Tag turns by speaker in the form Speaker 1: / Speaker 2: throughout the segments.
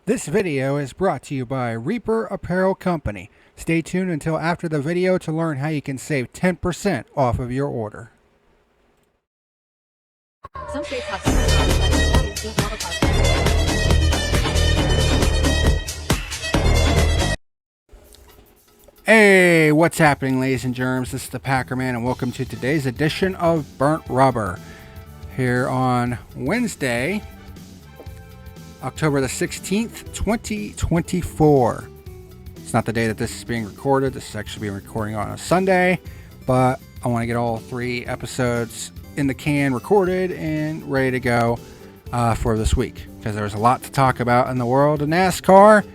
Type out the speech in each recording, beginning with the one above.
Speaker 1: This video is brought to you by Reaper Apparel Company. Stay tuned until after the video to learn how you can save 10% off of your order.
Speaker 2: Some states have
Speaker 1: Hey, what's happening, ladies and germs? This is the PackerMan, and welcome to today's edition of Burnt Rubber. Here on Wednesday, October the 16th, 2024. It's not the day that this is being recorded. This is actually being recording on a Sunday, but I want to get all 3 episodes in the can recorded and ready to go for this week, because there's a lot to talk about in the world of NASCAR,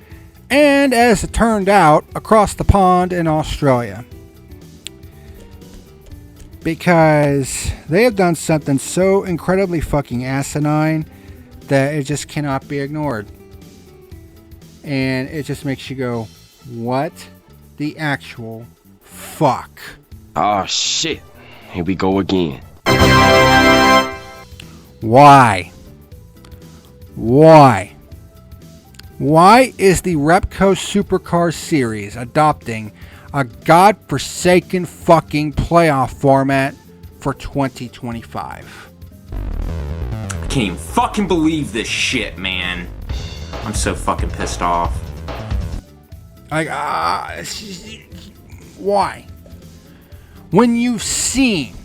Speaker 1: and as it turned out, across the pond in Australia. Because they have done something so incredibly fucking asinine that it just cannot be ignored. And it just makes you go, what the actual fuck?
Speaker 3: Oh shit, here we go again.
Speaker 1: Why? Why is the Repco Supercars series adopting a godforsaken fucking playoff format for 2025?
Speaker 4: Can't even fucking believe this shit, man. I'm so fucking pissed off.
Speaker 1: Like, why? When you've seen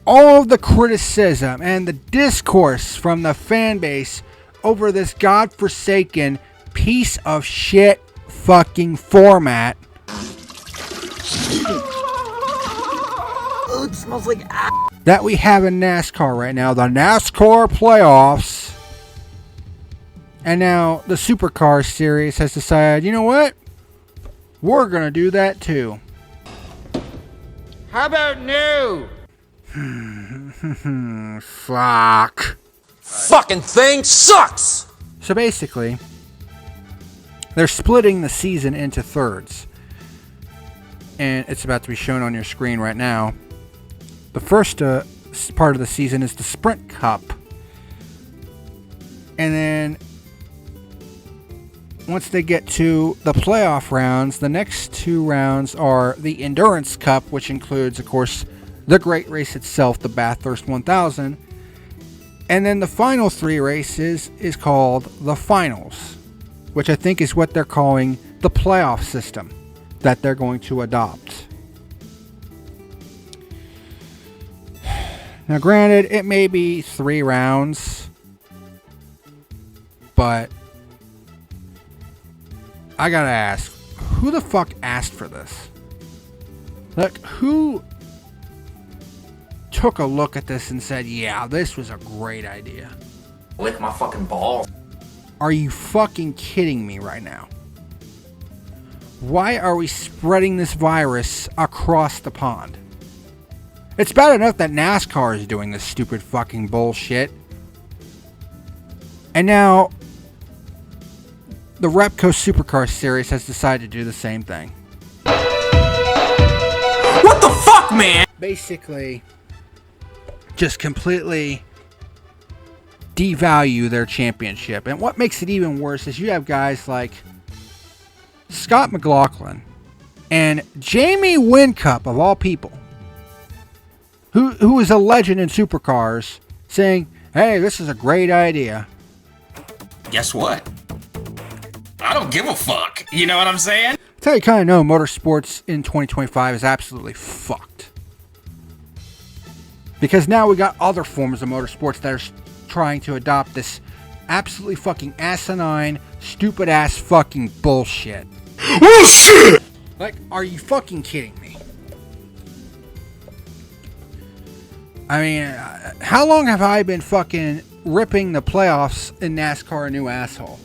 Speaker 1: all of the criticism and the discourse from the fan base over this godforsaken piece of shit fucking format.
Speaker 2: Oh, it smells like ass.
Speaker 1: That we have in NASCAR right now, the NASCAR playoffs, and now the Supercars series has decided, you know what? We're gonna do that too.
Speaker 5: How about no?
Speaker 1: Fuck.
Speaker 5: Fucking thing sucks!
Speaker 1: So basically, they're splitting the season into thirds. And it's about to be shown on your screen right now. The first part of the season is the Sprint Cup. And then once they get to the playoff rounds, the next 2 rounds are the Endurance Cup, which includes, of course, the great race itself, the Bathurst 1000. And then the final 3 races is called the Finals, which I think is what they're calling the playoff system that they're going to adopt. Now, granted, it may be 3 rounds, but I gotta ask, who the fuck asked for this? Like, who took a look at this and said, yeah, this was a great idea?
Speaker 4: Lick my fucking balls.
Speaker 1: Are you fucking kidding me right now? Why are we spreading this virus across the pond? It's bad enough that NASCAR is doing this stupid fucking bullshit. And now the Repco Supercars series has decided to do the same thing.
Speaker 4: What the fuck, man?
Speaker 1: Basically, just completely devalue their championship. And what makes it even worse is you have guys like Scott McLaughlin and Jamie Whincup, of all people, who is a legend in supercars, saying, hey, this is a great idea.
Speaker 4: Guess what? I don't give a fuck. You know what I'm saying?
Speaker 1: That's how you kind of know motorsports in 2025 is absolutely fucked. Because now we got other forms of motorsports that are trying to adopt this absolutely fucking asinine, stupid ass fucking bullshit.
Speaker 5: Bullshit!
Speaker 1: Like, are you fucking kidding me? I mean, how long have I been fucking ripping the playoffs in NASCAR a new asshole?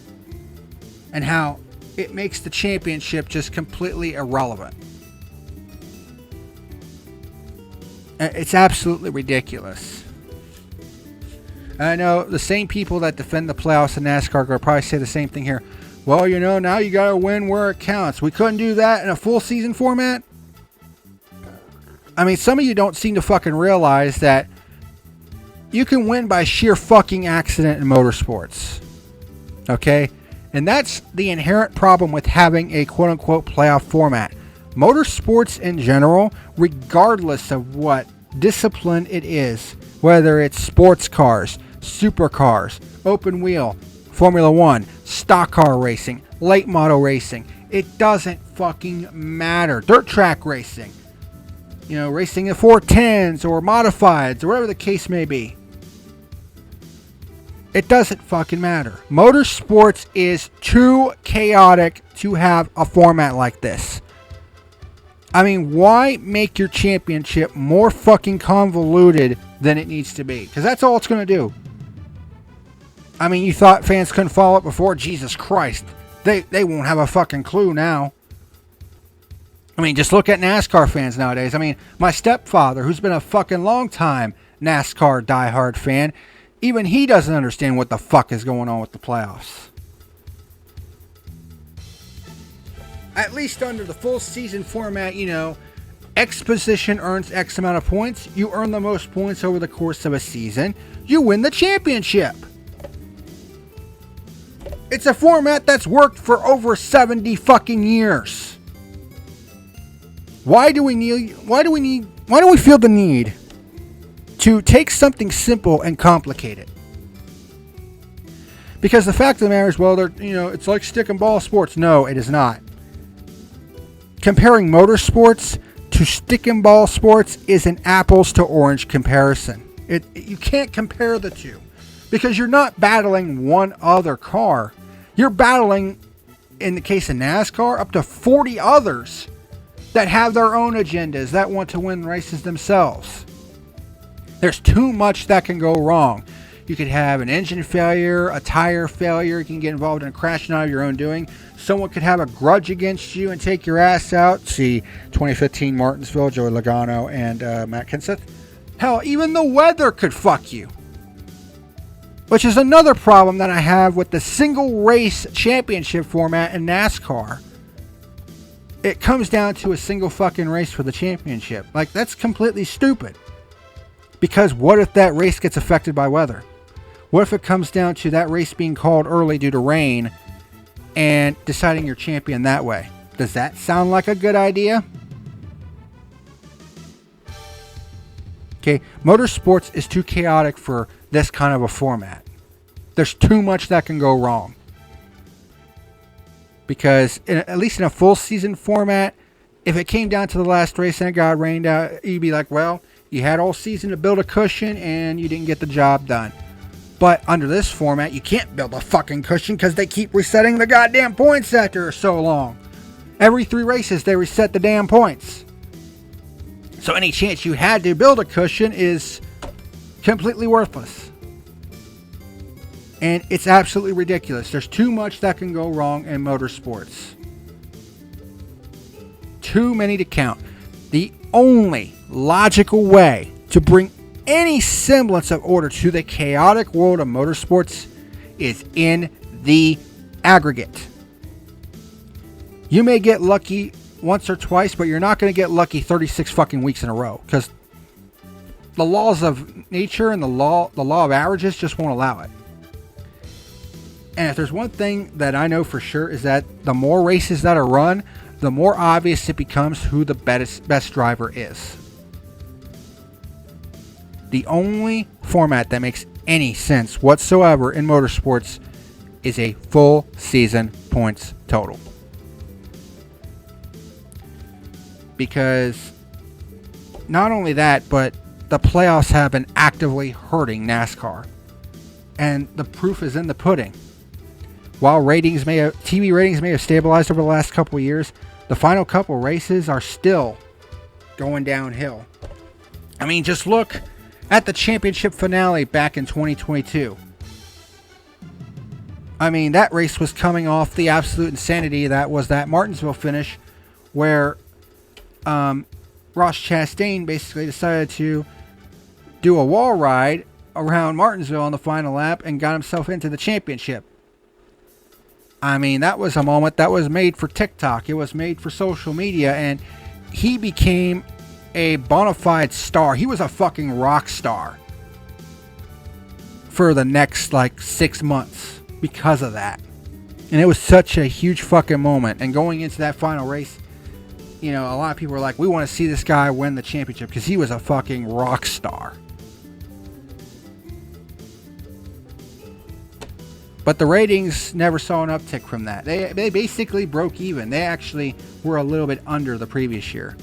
Speaker 1: And how it makes the championship just completely irrelevant. It's absolutely ridiculous. And I know the same people that defend the playoffs in NASCAR are going to probably say the same thing here. Well, you know, now you got to win where it counts. We couldn't do that in a full season format. I mean, some of you don't seem to fucking realize that you can win by sheer fucking accident in motorsports. Okay? And that's the inherent problem with having a quote-unquote playoff format. Motorsports in general, regardless of what discipline it is, whether it's sports cars, supercars, open wheel, Formula One, stock car racing, late model racing, it doesn't fucking matter. Dirt track racing, racing in 410s or modifieds or whatever the case may be. It doesn't fucking matter. Motorsports is too chaotic to have a format like this. I mean, why make your championship more fucking convoluted than it needs to be? Because that's all it's going to do. I mean, you thought fans couldn't follow it before? Jesus Christ. They won't have a fucking clue now. I mean, just look at NASCAR fans nowadays. I mean, my stepfather, who's been a fucking long time NASCAR diehard fan, even he doesn't understand what the fuck is going on with the playoffs. At least under the full season format, X position earns X amount of points. You earn the most points over the course of a season. You win the championship. It's a format that's worked for over 70 fucking years. Why do we feel the need to take something simple and complicate it? Because the fact of the matter is, well, it's like stick and ball sports. No, it is not. Comparing motorsports to stick and ball sports is an apples to orange comparison. You can't compare the two because you're not battling one other car. You're battling, in the case of NASCAR, up to 40 others that have their own agendas that want to win races themselves. There's too much that can go wrong. You could have an engine failure, a tire failure. You can get involved in a crash not of your own doing. Someone could have a grudge against you and take your ass out. See 2015 Martinsville, Joey Logano and Matt Kenseth. Hell, even the weather could fuck you. Which is another problem that I have with the single race championship format in NASCAR. It comes down to a single fucking race for the championship. Like, that's completely stupid. Because what if that race gets affected by weather? What if it comes down to that race being called early due to rain and deciding your champion that way? Does that sound like a good idea? Okay, motorsports is too chaotic for this kind of a format. There's too much that can go wrong. Because at least in a full season format, if it came down to the last race and it got rained out, you'd be like, well, you had all season to build a cushion and you didn't get the job done. But under this format, you can't build a fucking cushion because they keep resetting the goddamn points after so long. Every 3 races, they reset the damn points. So any chance you had to build a cushion is completely worthless. And it's absolutely ridiculous. There's too much that can go wrong in motorsports. Too many to count. The only logical way to bring any semblance of order to the chaotic world of motorsports is in the aggregate. You may get lucky once or twice, but you're not going to get lucky 36 fucking weeks in a row because the laws of nature and the law of averages just won't allow it. And if there's one thing that I know for sure is that the more races that are run, the more obvious it becomes who the best driver is. The only format that makes any sense whatsoever in motorsports is a full season points total. Because not only that, but the playoffs have been actively hurting NASCAR. And the proof is in the pudding. While TV ratings may have stabilized over the last couple of years, the final couple races are still going downhill. I mean, just look at the championship finale back in 2022. I mean, that race was coming off the absolute insanity that was that Martinsville finish where Ross Chastain basically decided to do a wall ride around Martinsville on the final lap and got himself into the championship. I mean, that was a moment that was made for TikTok. It was made for social media, and he became a bona fide star. He was a fucking rock star for the next 6 months because of that. And it was such a huge fucking moment. And going into that final race, you know, a lot of people were like, we want to see this guy win the championship because he was a fucking rock star. But the ratings never saw an uptick from that. They basically broke even. They actually were a little bit under the previous year.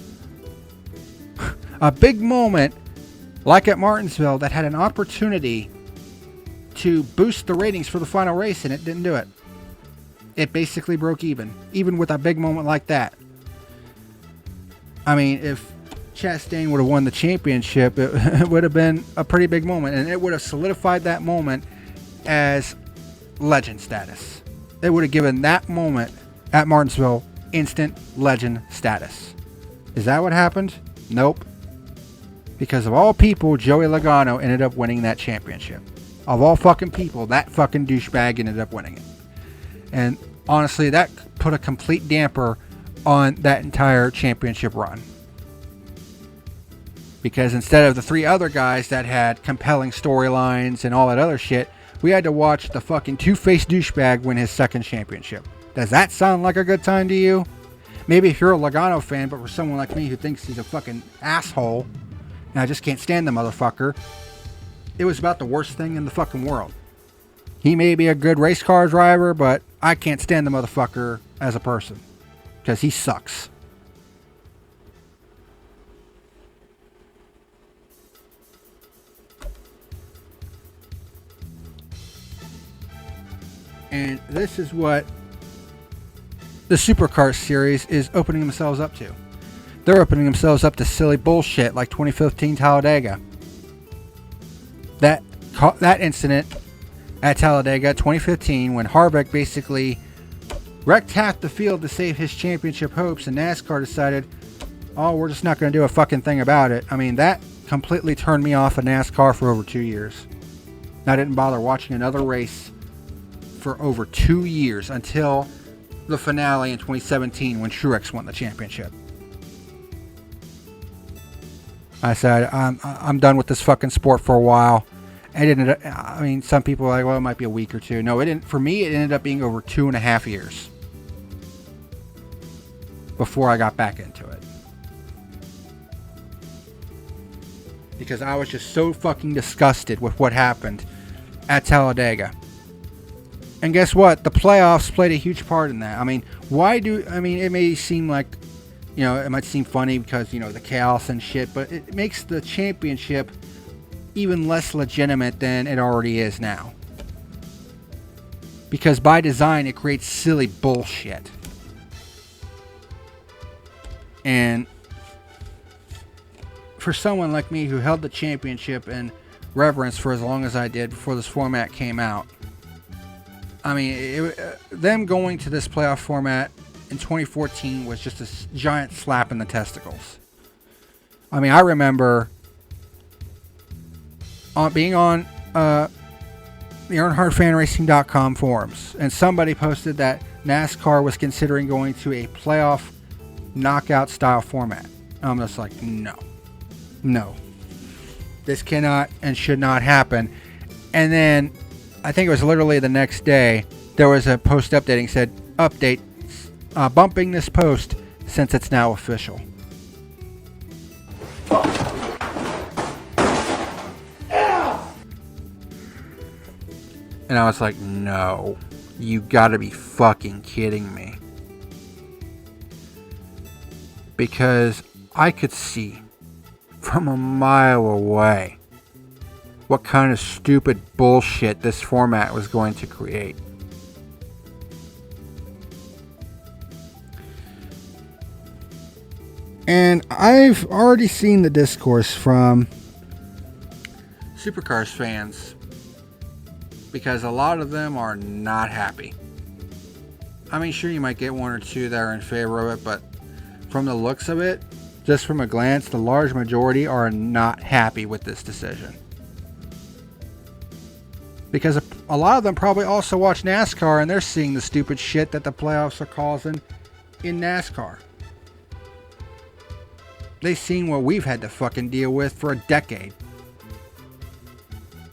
Speaker 1: A big moment, like at Martinsville, that had an opportunity to boost the ratings for the final race, and it didn't do it. It basically broke even with a big moment like that. I mean, if Chastain would have won the championship, it would have been a pretty big moment, and it would have solidified that moment as legend status. It would have given that moment at Martinsville instant legend status. Is that what happened? Nope. Because of all people, Joey Logano ended up winning that championship. Of all fucking people, that fucking douchebag ended up winning it. And honestly, that put a complete damper on that entire championship run. Because instead of the three other guys that had compelling storylines and all that other shit, we had to watch the fucking two-faced douchebag win his second championship. Does that sound like a good time to you? Maybe if you're a Logano fan, but for someone like me who thinks he's a fucking asshole, and I just can't stand the motherfucker, it was about the worst thing in the fucking world. He may be a good race car driver, but I can't stand the motherfucker as a person. Because he sucks. And this is what the Supercars series is opening themselves up to. They're opening themselves up to silly bullshit like 2015 Talladega. That incident at Talladega 2015 when Harvick basically wrecked half the field to save his championship hopes, and NASCAR decided, oh, we're just not going to do a fucking thing about it. I mean, that completely turned me off of NASCAR for over 2 years. I didn't bother watching another race for over 2 years until the finale in 2017 when Truex won the championship. I said, I'm done with this fucking sport for a while. I mean, some people are like, well, it might be a week or two. No, it didn't. For me, it ended up being over 2.5 years before I got back into it. Because I was just so fucking disgusted with what happened at Talladega. And guess what? The playoffs played a huge part in that. I mean, it may seem like, you know, it might seem funny because, you know, the chaos and shit, but it makes the championship even less legitimate than it already is now. Because by design, it creates silly bullshit. And for someone like me who held the championship in reverence for as long as I did before this format came out, I mean, them going to this playoff format in 2014 was just a giant slap in the testicles. I mean, I remember being on the EarnhardFanRacing.com forums, and somebody posted that NASCAR was considering going to a playoff knockout style format. I'm just like, no. This cannot and should not happen. And then I think it was literally the next day, there was a post updating, said, update, bumping this post since it's now official. And I was like, no, you gotta be fucking kidding me. Because I could see from a mile away what kind of stupid bullshit this format was going to create. And I've already seen the discourse from Supercars fans, because a lot of them are not happy. I mean, sure, you might get one or two that are in favor of it, but from the looks of it, just from a glance, the large majority are not happy with this decision. Because a lot of them probably also watch NASCAR, and they're seeing the stupid shit that the playoffs are causing in NASCAR. They've seen what we've had to fucking deal with for a decade.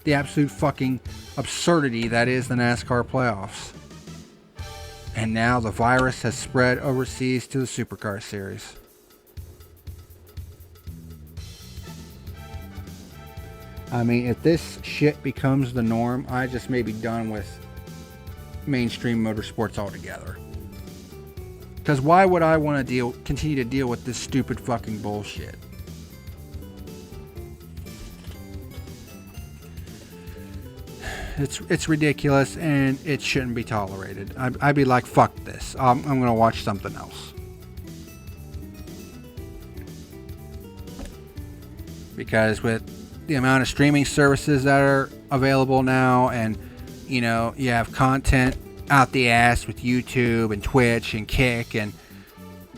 Speaker 1: The absolute fucking absurdity that is the NASCAR playoffs. And now the virus has spread overseas to the Supercar series. I mean, if this shit becomes the norm, I just may be done with mainstream motorsports altogether. Because why would I want to continue to deal with this stupid fucking bullshit? It's ridiculous and it shouldn't be tolerated. I'd be like, fuck this. I'm going to watch something else. Because with the amount of streaming services that are available now, and you know, you have content out the ass with YouTube and Twitch and Kick and,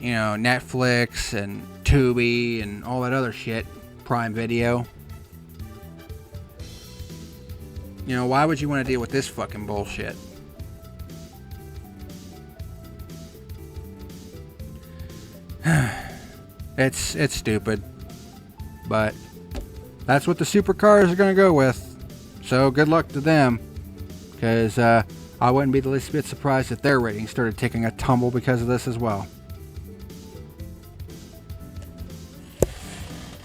Speaker 1: you know, Netflix and Tubi and all that other shit, Prime Video. You know, why would you want to deal with this fucking bullshit? It's stupid. But that's what the supercars are going to go with. So good luck to them. Because I wouldn't be the least bit surprised if their ratings started taking a tumble because of this as well.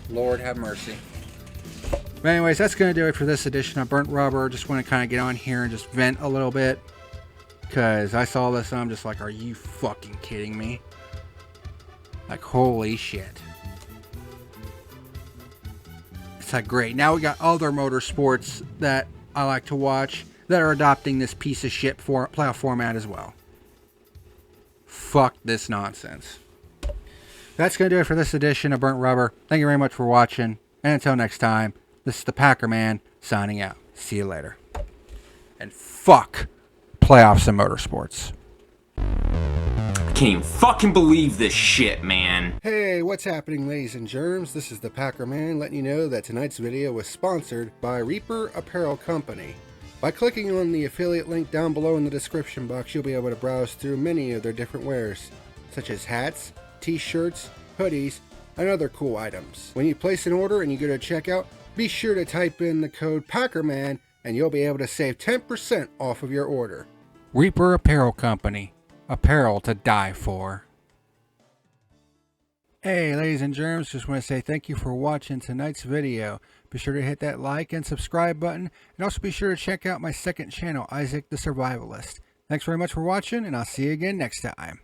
Speaker 1: Lord have mercy. But anyways, that's going to do it for this edition of Burnt Rubber. Just want to kind of get on here and just vent a little bit. Because I saw this and I'm just like, are you fucking kidding me? Like, holy shit. It's like, great. Now we got other motorsports that I like to watch that are adopting this piece of shit playoff format as well. Fuck this nonsense. That's going to do it for this edition of Burnt Rubber. Thank you very much for watching. And until next time, this is the PackerMan signing out. See you later. And fuck playoffs and motorsports.
Speaker 4: I can't even fucking believe this shit, man.
Speaker 1: Hey, what's happening, ladies and germs? This is the PackerMan letting you know that tonight's video was sponsored by Repco Apparel Company. By clicking on the affiliate link down below in the description box, you'll be able to browse through many of their different wares, such as hats, t-shirts, hoodies, and other cool items. When you place an order and you go to checkout, be sure to type in the code PackerMan and you'll be able to save 10% off of your order. Repco Apparel Company. Apparel to die for. Hey, ladies and germs, just want to say thank you for watching tonight's video. Be sure to hit that like and subscribe button, and also be sure to check out my second channel, Isaac the Survivalist. Thanks very much for watching, and I'll see you again next time.